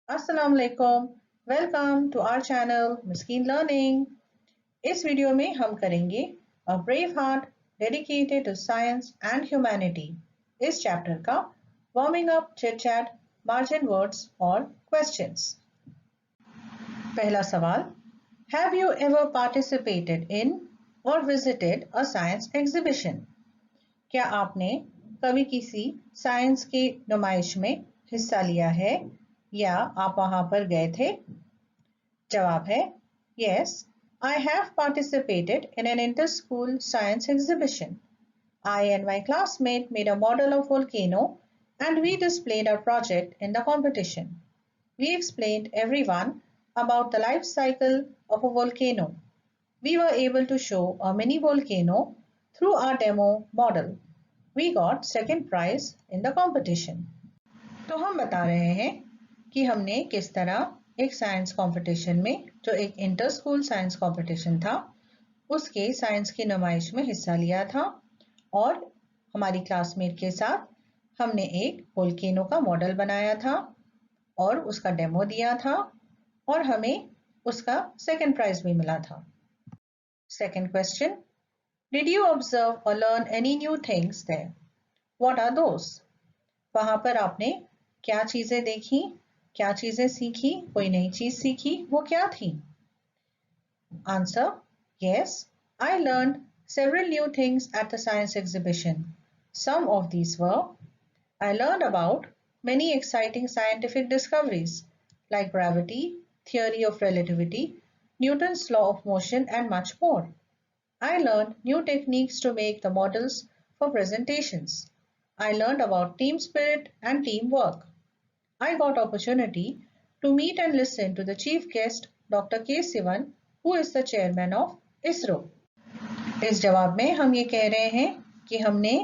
अस्सलाम वालेकुम। Welcome to our channel Miskeen learning. इस वीडियो में हम करेंगे a brave heart dedicated to science and humanity इस चैप्टर का warming up chit chat margin words और क्वेश्चंस। पहला सवाल, have you ever participated in or visited a science exhibition? क्या आपने कभी किसी साइंस की नुमाइश में हिस्सा लिया है या आप वहां पर गए थे? जवाब है Yes, I have participated in an inter-school science exhibition. I and my classmate made a model of volcano and we displayed our project in the competition. We explained everyone about the life cycle of a volcano. We were able to show a mini volcano through our demo model. We got second prize in the competition. तो हम बता रहे हैं कि हमने किस तरह एक साइंस कंपटीशन में, जो एक इंटर स्कूल साइंस कंपटीशन था, उसके साइंस की नुमाइश में हिस्सा लिया था और हमारी क्लासमेट के साथ हमने एक वोल्केनो का मॉडल बनाया था और उसका डेमो दिया था और हमें उसका सेकंड प्राइज भी मिला था। Second question, did you observe or learn any new things there? What are those? वहां पर आपने क्या चीजें देखी, क्या चीजें सीखी, कोई नई चीज सीखी, वो क्या थी? Answer, yes, I learned several new things at the science exhibition. Some of these were, I learned about many exciting scientific discoveries like gravity, theory of relativity, Newton's law of motion and much more. I learned new techniques to make the models for presentations. I learned about team spirit and teamwork. I got opportunity to meet and listen to the chief guest, Dr. K. Sivan, who is the chairman of ISRO. इस जवाब में हम ये कह रहे हैं कि हमने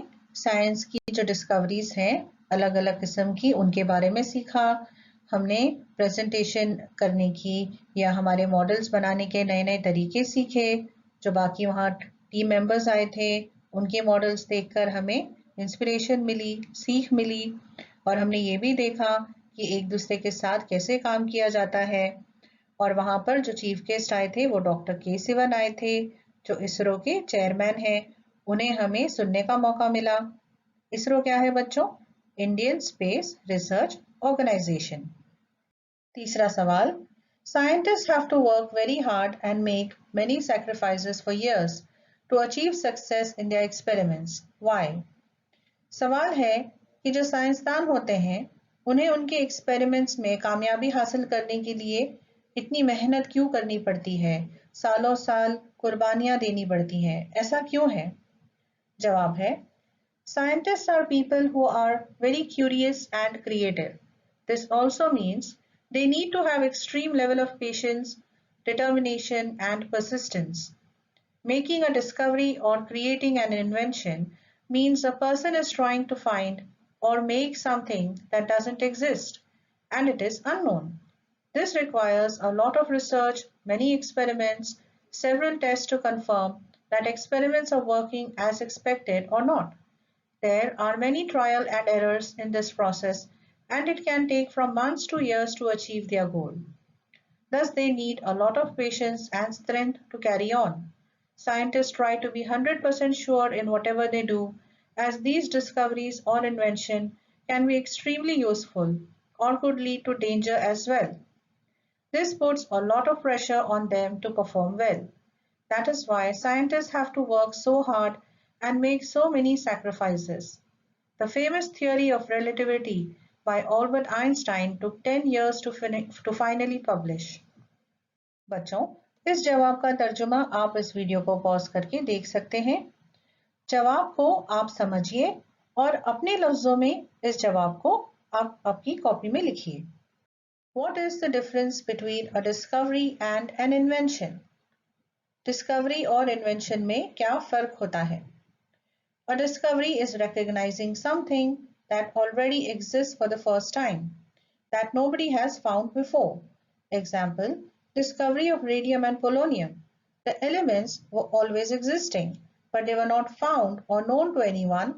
साइंस की जो डिस्कवरीज हैं अलग अलग किस्म की, उनके बारे में सीखा। हमने प्रेजेंटेशन करने की या हमारे मॉडल्स बनाने के नए नए तरीके सीखे। जो बाकी वहाँ टीम मेंबर्स आए थे उनके मॉडल्स देखकर हमें इंस्पिरेशन मिली, सीख मिली और हमने ये भी देखा कि एक दूसरे के साथ कैसे काम किया जाता है। और वहाँ पर जो चीफ गेस्ट आए थे वो डॉक्टर के सिवन आए थे, जो इसरो के चेयरमैन हैं। उन्हें हमें सुनने का मौका मिला। इसरो क्या है बच्चों? Indian space research organisation. तीसरा सवाल, scientist have to work very hard and make many sacrifices for years to achieve success in their experiments. Why? सवाल है कि जो साइंसदान होते हैं उन्हें उनके एक्सपेरिमेंट्स में कामयाबी हासिल करने के लिए इतनी मेहनत क्यों करनी पड़ती है, सालों साल कुर्बानियां देनी पड़ती हैं, ऐसा क्यों है? जवाब है, Scientists are people who are very curious and creative. This also means they need to have extreme level of patience, determination and persistence. Making a discovery or creating an invention means a person is trying to find or make something that doesn't exist and it is unknown. This requires a lot of research, many experiments, several tests to confirm that experiments are working as expected or not. There are many trial and errors in this process and it can take from months to years to achieve their goal. Thus, they need a lot of patience and strength to carry on. Scientists try to be 100% sure in whatever they do, as these discoveries or invention can be extremely useful or could lead to danger as well. This puts a lot of pressure on them to perform well. That is why scientists have to work so hard and make so many sacrifices. The famous theory of relativity by Albert Einstein took 10 years to finally publish. बच्चों, इस जवाब का तर्जुमा आप इस video को pause करके देख सकते हैं। जवाब को आप समझिए और अपने लफ्जों में इस जवाब को आप आपकी कॉपी में लिखिए। What is the difference between a discovery and an invention? Discovery और इन्वेंशन में क्या फर्क होता है? A discovery is recognizing something that already exists for the first time, that nobody has found before. Example, discovery of radium and polonium. The elements were always existing, but they were not found or known to anyone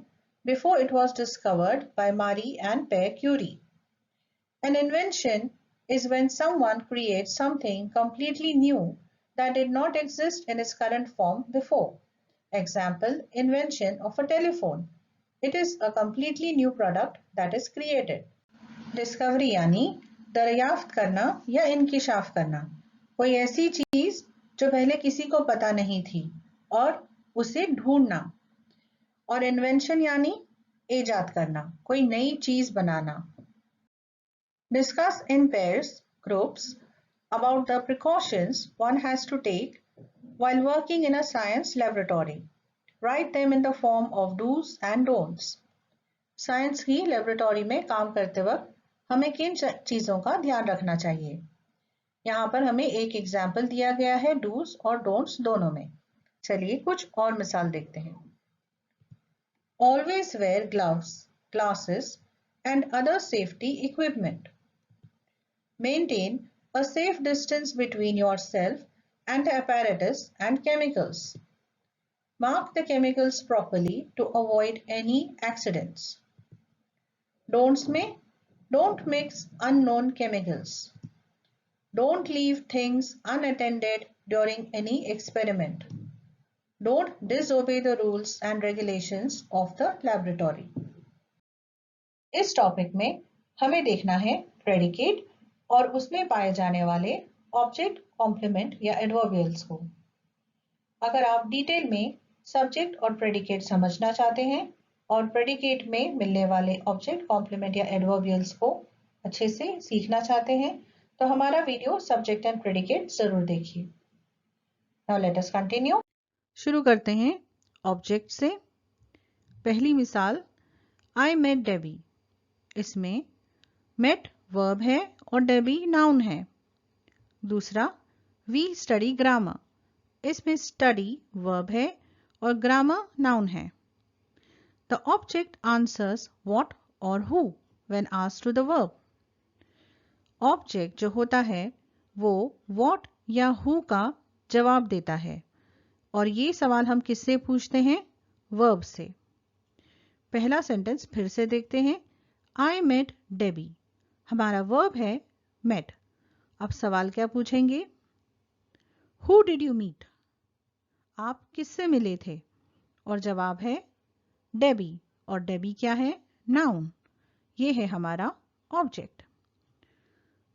before it was discovered by Marie and Pierre Curie. An invention is when someone creates something completely new that did not exist in its current form before. Example, invention of a telephone. It is a completely new product that is created. Discovery यानी दरियाफ्त करना या इंकिशाफ करना, कोई ऐसी चीज जो पहले किसी को पता नहीं थी और उसे ढूंढना। और इन्वेंशन यानी इजाद करना, कोई नई चीज बनाना। Discuss in pairs, groups, about the precautions one has to take while working in a science laboratory. Write them in the form of do's and don'ts. Science की लेबोरेटरी में काम करते वक्त हमें किन चीजों का ध्यान रखना चाहिए। यहाँ पर हमें एक एग्जाम्पल दिया गया है डूज और डोंट्स दोनों में। चलिए कुछ और मिसाल देखते हैं। Always wear gloves, glasses and other safety equipment. Maintain a safe distance between yourself and the apparatus and chemicals. Mark the chemicals properly to avoid any accidents. Don'ts में don't mix unknown chemicals. Don't leave things unattended during any experiment. Don't disobey the rules and regulations of the laboratory. इस topic में हमें देखना है predicate और उसमें पाए जाने वाले ऑब्जेक्ट, कॉम्प्लीमेंट या एडवर्बियल्स को। अगर आप डिटेल में सब्जेक्ट और प्रेडिकेट समझना चाहते हैं और प्रेडिकेट में मिलने वाले ऑब्जेक्ट, कॉम्प्लीमेंट या एडवर्बियल्स को अच्छे से सीखना चाहते हैं तो हमारा वीडियो सब्जेक्ट एंड प्रेडिकेट जरूर देखिए। Now let us continue. शुरू करते हैं ऑब्जेक्ट से। पहली मिसाल, आई मेट डेबी। इसमें मेट वर्ब है और डेबी नाउन है। दूसरा, वी स्टडी ग्रामर। इसमें स्टडी वर्ब है और ग्रामर नाउन है। द ऑब्जेक्ट आंसर्स व्हाट और who when asked to the verb. Object जो होता है वो व्हाट या हु का जवाब देता है और ये सवाल हम किससे पूछते हैं? वर्ब से। पहला सेंटेंस फिर से देखते हैं। आई मेट डेबी, हमारा वर्ब है मेट। अब सवाल क्या पूछेंगे? हु डिड यू मीट, आप किससे मिले थे? और जवाब है डेबी, और डेबी क्या है? नाउन। ये है हमारा ऑब्जेक्ट।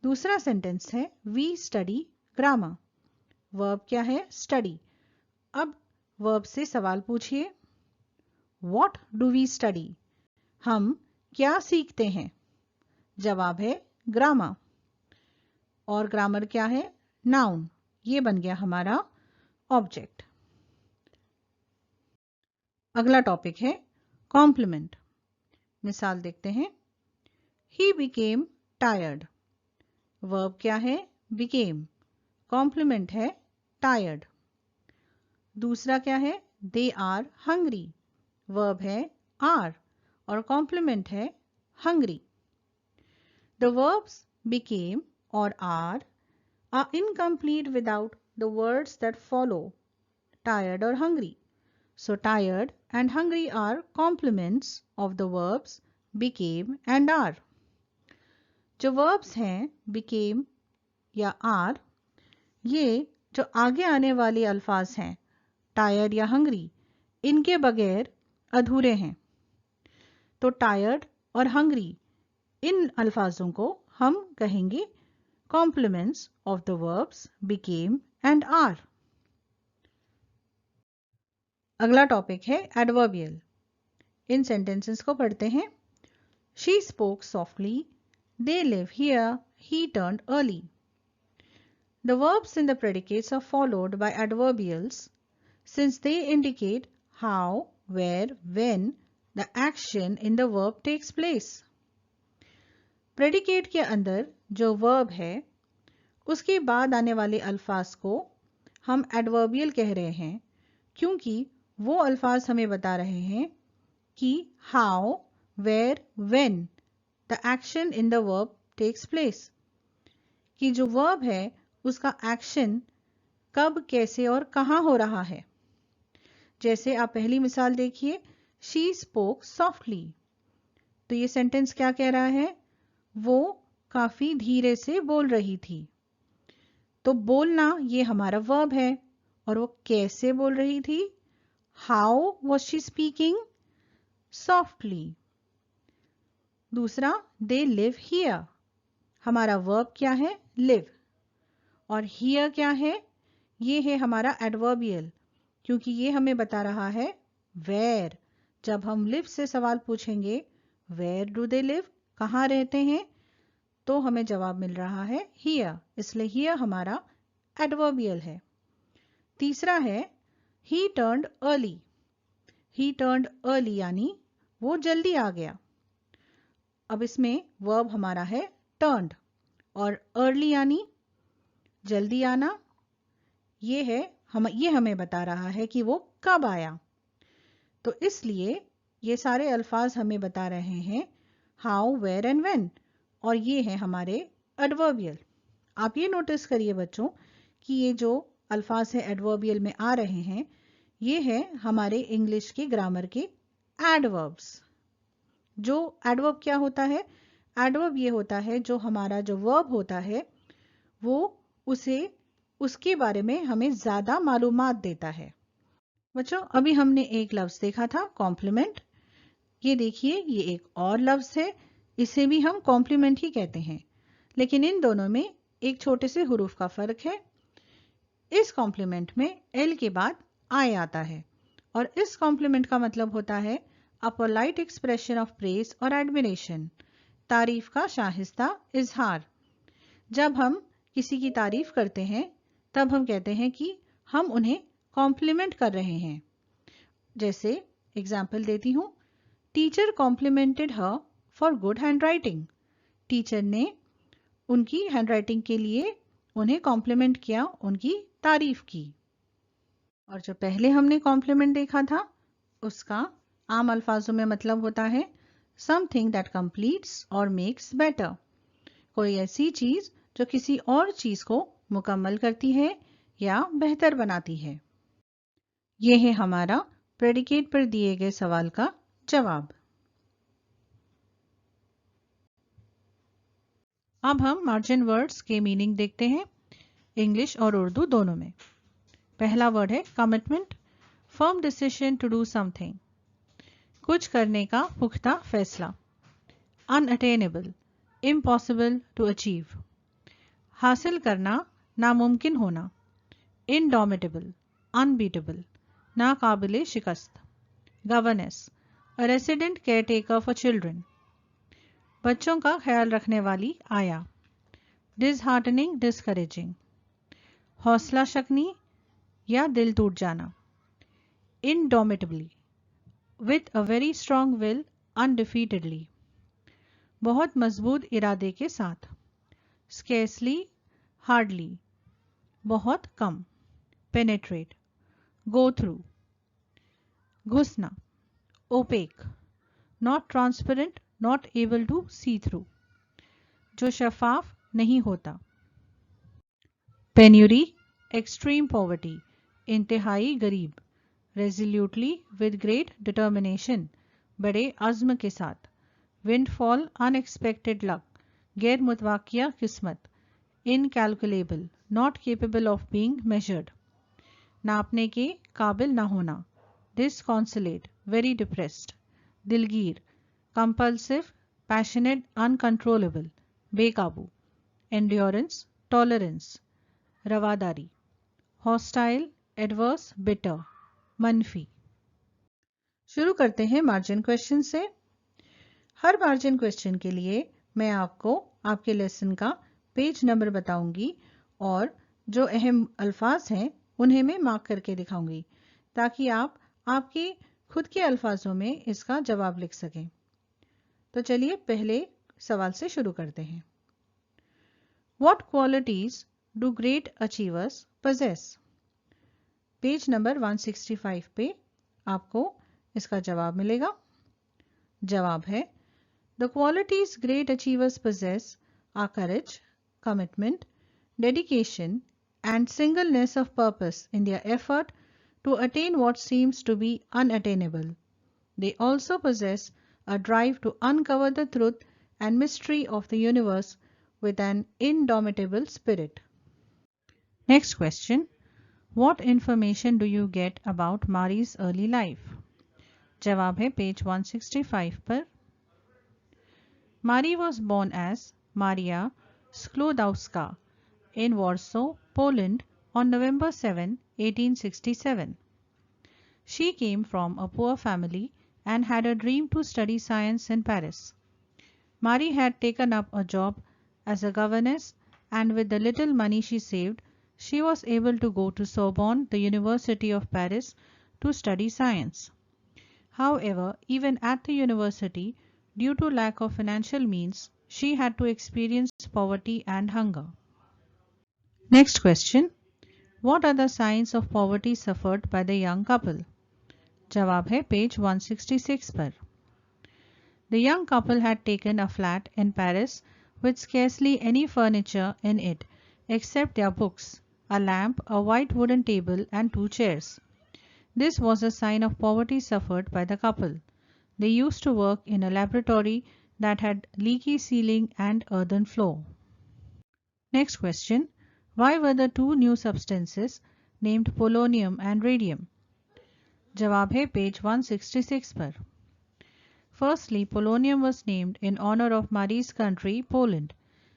दूसरा सेंटेंस है वी स्टडी ग्रामर। वर्ब क्या है? स्टडी। अब वर्ब से सवाल पूछिए, व्हाट डू वी स्टडी, हम क्या सीखते हैं? जवाब है ग्रामर, और ग्रामर क्या है? नाउन। ये बन गया हमारा ऑब्जेक्ट। अगला टॉपिक है कॉम्प्लीमेंट। मिसाल देखते हैं। He became tired. वर्ब क्या है? बिकेम। कॉम्प्लीमेंट है टायर्ड। दूसरा क्या है? They are hungry. वर्ब है आर और कॉम्प्लीमेंट है hungry. The verbs became or are incomplete without the words that follow tired or hungry. So tired and hungry are complements of the verbs became and are. जो verbs हैं became या are, ये जो आगे आने वाले अल्फाज हैं tired या hungry, इनके बगैर अधूरे हैं। तो tired और hungry इन अल्फाजों को हम कहेंगे complements of the verbs became and are. अगला टॉपिक है एडवर्बियल। इन सेंटेंसेस को पढ़ते हैं। She spoke softly, they live here, he turned early. The verbs in the predicates are followed by adverbials since they indicate how, where, when the action in the verb takes place. Predicate के अंदर जो verb है उसके बाद आने वाले अल्फाज को हम एडवर्बियल कह रहे हैं क्योंकि वो अल्फाज हमें बता रहे हैं कि how, where, when the action in the verb takes place, कि जो वर्ब है उसका एक्शन कब, कैसे और कहाँ हो रहा है। जैसे आप पहली मिसाल देखिए, शी स्पोक सॉफ्टली। तो ये सेंटेंस क्या कह रहा है? वो काफी धीरे से बोल रही थी। तो बोलना ये हमारा वर्ब है और वो कैसे बोल रही थी? How was she speaking? Softly. दूसरा, दे लिव हियर। हमारा वर्ब क्या है? लिव। और हियर क्या है? ये है हमारा एडवर्बियल, क्योंकि ये हमें बता रहा है वेयर। जब हम लिव से सवाल पूछेंगे वेयर डू दे लिव, कहाँ रहते हैं, तो हमें जवाब मिल रहा है हियर, इसलिए हियर हमारा एडवर्बियल है। तीसरा है ही टर्न्ड अर्ली। ही टर्न्ड अर्ली यानी वो जल्दी आ गया। अब इसमें वर्ब हमारा है टर्न्ड और अर्ली यानी जल्दी आना। ये हमें बता रहा है कि वो कब आया। तो इसलिए ये सारे अल्फाज हमें बता रहे हैं हाउ, वेयर एंड व्हेन, और ये है हमारे एडवर्बियल। आप ये नोटिस करिए बच्चों कि ये जो अल्फाज है एडवर्बियल में आ रहे हैं, ये है हमारे इंग्लिश के ग्रामर के एडवर्ब्स। जो एडवर्ब क्या होता है? एडवर्ब ये होता है जो हमारा जो वर्ब होता है वो उसके बारे में हमें ज्यादा मालूमात देता है। बच्चों, अभी हमने एक लफ्ज देखा था कॉम्प्लीमेंट। ये देखिए, ये एक और लफ्ज है, इसे भी हम कॉम्प्लीमेंट ही कहते हैं, लेकिन इन दोनों में एक छोटे से हुरूफ का फर्क है। इस कॉम्प्लीमेंट में एल के बाद आई आता है और इस कॉम्प्लीमेंट का मतलब होता है a polite expression of praise और एडमिरेशन, तारीफ का शाइस्ता इजहार। जब हम किसी की तारीफ करते हैं तब हम कहते हैं कि हम उन्हें कॉम्प्लीमेंट कर रहे हैं। जैसे एग्जाम्पल देती हूँ, teacher complimented her for good handwriting. Teacher ने उनकी हैंडराइटिंग के लिए उन्हें कॉम्प्लीमेंट किया, उनकी तारीफ की। और जो पहले हमने कॉम्प्लीमेंट देखा था उसका आम अल्फाजों में मतलब होता है समथिंग दैट कंप्लीट्स और मेक्स बेटर, कोई ऐसी चीज जो किसी और चीज को मुकम्मल करती है या बेहतर बनाती है। यह है हमारा प्रेडिकेट पर दिए गए सवाल का जवाब। अब हम मार्जिन वर्ड्स के मीनिंग देखते हैं, इंग्लिश और उर्दू दोनों में। पहला वर्ड है commitment, firm decision to do something, कुछ करने का पुख्ता फैसला। अनअटेनेबल, इम्पॉसिबल टू अचीव, हासिल करना, नामुमकिन होना। इनडोमिटेबल, अनबीटेबल, नाकाबिले शिकस्त। Governance, a resident caretaker for children, बच्चों का ख्याल रखने वाली आया। डिसहार्टनिंग, डिस्करेजिंग, हौसला शकनी या दिल टूट जाना। Indomitably, with a very strong will, undefeatedly, बहुत मजबूत इरादे के साथ। स्केर्सली, हार्डली, बहुत कम। पेनेट्रेट, गो थ्रू, घुसना। Opaque, not transparent, not able to see through, जो शफाफ नहीं होता। पेन्यूरी, एक्सट्रीम पॉवर्टी, इंतहाई गरीब। रेजोल्यूटली, विद ग्रेट डिटर्मिनेशन, बड़े अज़्म के साथ। विंडफॉल, अनएक्सपेक्टेड लक, गैर मुतवाकिया किस्मत। Incalculable, not capable of being measured, नापने के काबिल ना होना। Disconsolate, very depressed. दिलगीर, कंपल्सिव, पैशनेट, अनकंट्रोलेबल, बेकाबू। एंड्योरेंस, टॉलरेंस, रवादारी। हॉस्टाइल, एडवर्स, बिटर, मनफी। शुरू करते हैं मार्जिन क्वेश्चन से। हर मार्जिन क्वेश्चन के लिए मैं आपको आपके लेसन का पेज नंबर बताऊंगी और जो अहम अल्फाज हैं उन्हें मैं मार्क करके दिखाऊंगी ताकि आप आपके खुद के अल्फाजों में इसका जवाब लिख सकें। तो चलिए पहले सवाल से शुरू करते हैं। What qualities do great achievers possess? Page number 165 पे आपको इसका जवाब मिलेगा। जवाब है The qualities great achievers possess are courage, commitment, dedication, and singleness of purpose in their effort to attain what seems to be unattainable. They also possess a drive to uncover the truth and mystery of the universe with an indomitable spirit. Next question. What information do you get about Marie's early life? जवाब है page 165 पर. Marie was born as Maria Sklodowska in Warsaw, Poland on November 7, 1867. She came from a poor family and had a dream to study science in Paris. Marie had taken up a job as a governess, and with the little money she saved, she was able to go to Sorbonne, the University of Paris, to study science. However, even at the university, due to lack of financial means, she had to experience poverty and hunger. Next question. What are the signs of poverty suffered by the young couple? जवाब है page 166 पर. The young couple had taken a flat in Paris with scarcely any furniture in it except their books, a lamp, a white wooden table and 2 chairs. This was a sign of poverty suffered by the couple. They used to work in a laboratory that had leaky ceiling and earthen floor. Next question. Why were the 2 new substances named polonium and radium? जवाब है page 166 पर. Firstly, polonium was named in honor of Marie's country, Poland.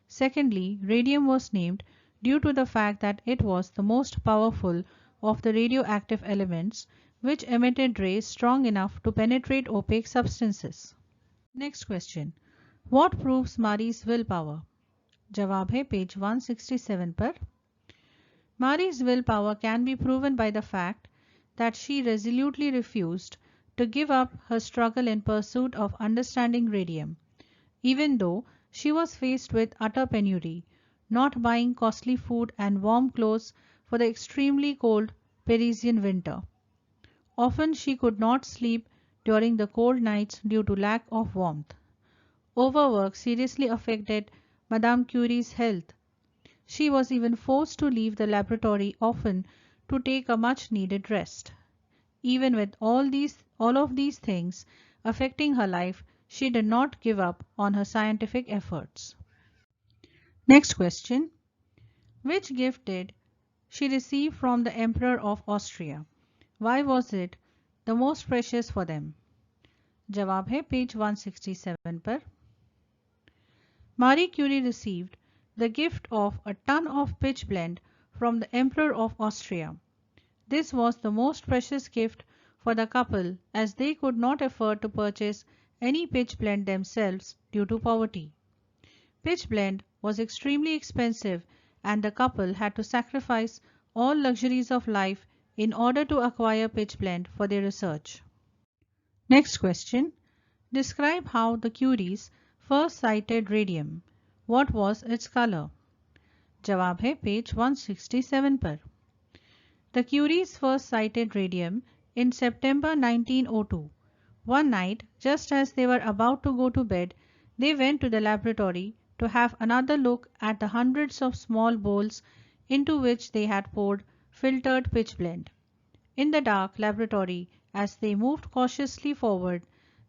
Secondly, radium was named due to the fact that it was the most powerful of the radioactive elements which emitted rays strong enough to penetrate opaque substances. Next question. What proves Marie's willpower? जवाब है page 167 पर. Marie's willpower can be proven by the fact that she resolutely refused to give up her struggle in pursuit of understanding radium, even though she was faced with utter penury, not buying costly food and warm clothes for the extremely cold Parisian winter. Often she could not sleep during the cold nights due to lack of warmth. Overwork seriously affected Madame Curie's health. She was even forced to leave the laboratory often to take a much needed rest. Even with all of these things affecting her life, she did not give up on her scientific efforts. Next question. Which gift did she receive from the Emperor of Austria? Why was it the most precious for them? जवाब है page 167 पर. Marie Curie received the gift of a ton of pitch blende from the Emperor of Austria. This was the most precious gift for the couple as they could not afford to purchase any pitch blende themselves due to poverty. Pitch blende was extremely expensive and the couple had to sacrifice all luxuries of life in order to acquire pitch blende for their research. Next question. Describe how the Curies first sighted radium. What was its color? जवाब है page 167 पर. The Curies first sighted radium in September 1902. One night, just as they were about to go to bed, they went to the laboratory to have another look at the hundreds of small bowls into which they had poured filtered pitch blende. In the dark laboratory, as they moved cautiously forward,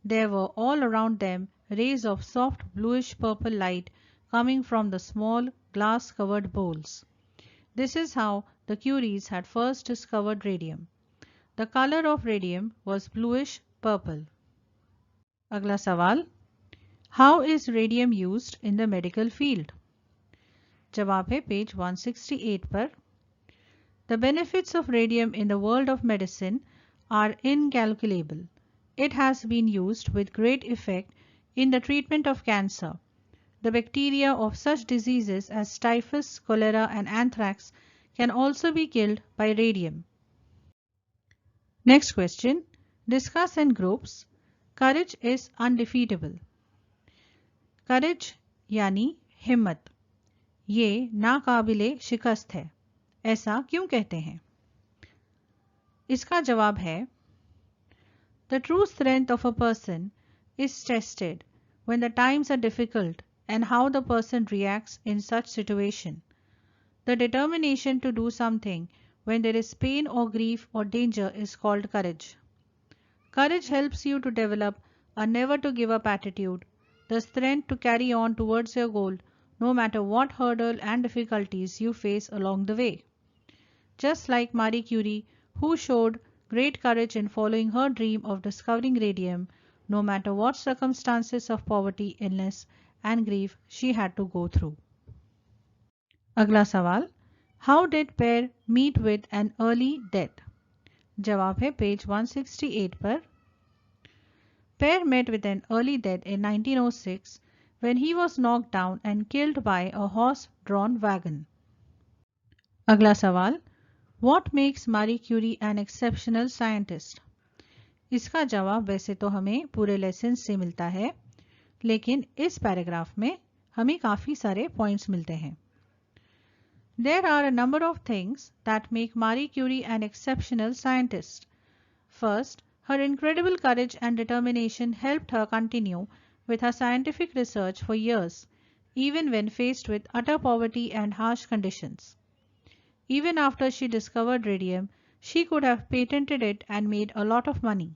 there were all around them rays of soft bluish purple light coming from the small glass-covered bowls. This is how the Curies had first discovered radium. The color of radium was bluish purple. अगला सवाल. How is radium used in the medical field? जवाब है page 168 पर. The benefits of radium in the world of medicine are incalculable. It has been used with great effect in the treatment of cancer. The bacteria of such diseases as typhus, cholera and anthrax can also be killed by radium. Next question. Discuss in groups. Courage is undefeatable. Courage यानी हिम्मत, ये नाकाबिले शिकस्त है, ऐसा क्यों कहते हैं? इसका जवाब है The true strength of a person is tested when the times are difficult and how the person reacts in such situation. The determination to do something when there is pain or grief or danger is called courage. Courage helps you to develop a never to give up attitude, the strength to carry on towards your goal no matter what hurdle and difficulties you face along the way. Just like Marie Curie, who showed great courage in following her dream of discovering radium, no matter what circumstances of poverty, illness, and grief she had to go through. अगला सवाल, How did Pierre meet with an early death? जवाब है page 168 पर. Pierre met with an early death in 1906 when he was knocked down and killed by a horse-drawn wagon. अगला सवाल, What makes Marie Curie an exceptional scientist? इसका जवाब वैसे तो हमें पूरे लेसन से मिलता है, लेकिन इस पैराग्राफ में हमें काफ़ी सारे पॉइंट्स मिलते हैं. There are a number of things that make Marie Curie an exceptional scientist. First, her incredible courage and determination helped her continue with her scientific research for years, even when faced with utter poverty and harsh conditions. Even after she discovered radium, she could have patented it and made a lot of money.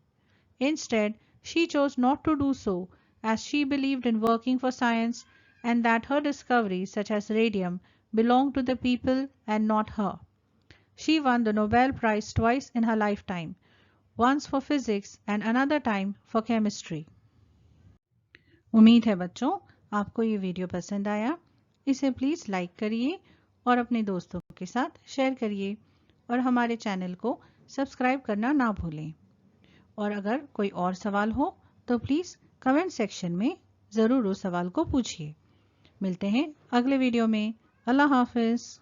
Instead, she chose not to do so, as she believed in working for science and that her discoveries, such as radium, belonged to the people and not her. She won the Nobel Prize twice in her lifetime, once for physics and another time for chemistry. उम्मीद है बच्चों आपको ये video पसंद आया. इसे please like करिए और अपने दोस्तों के साथ शेयर करिए और हमारे चैनल को सब्सक्राइब करना ना भूलें. और अगर कोई और सवाल हो तो प्लीज़ कमेंट सेक्शन में ज़रूर उस सवाल को पूछिए. मिलते हैं अगले वीडियो में. अल्लाह हाफिज़.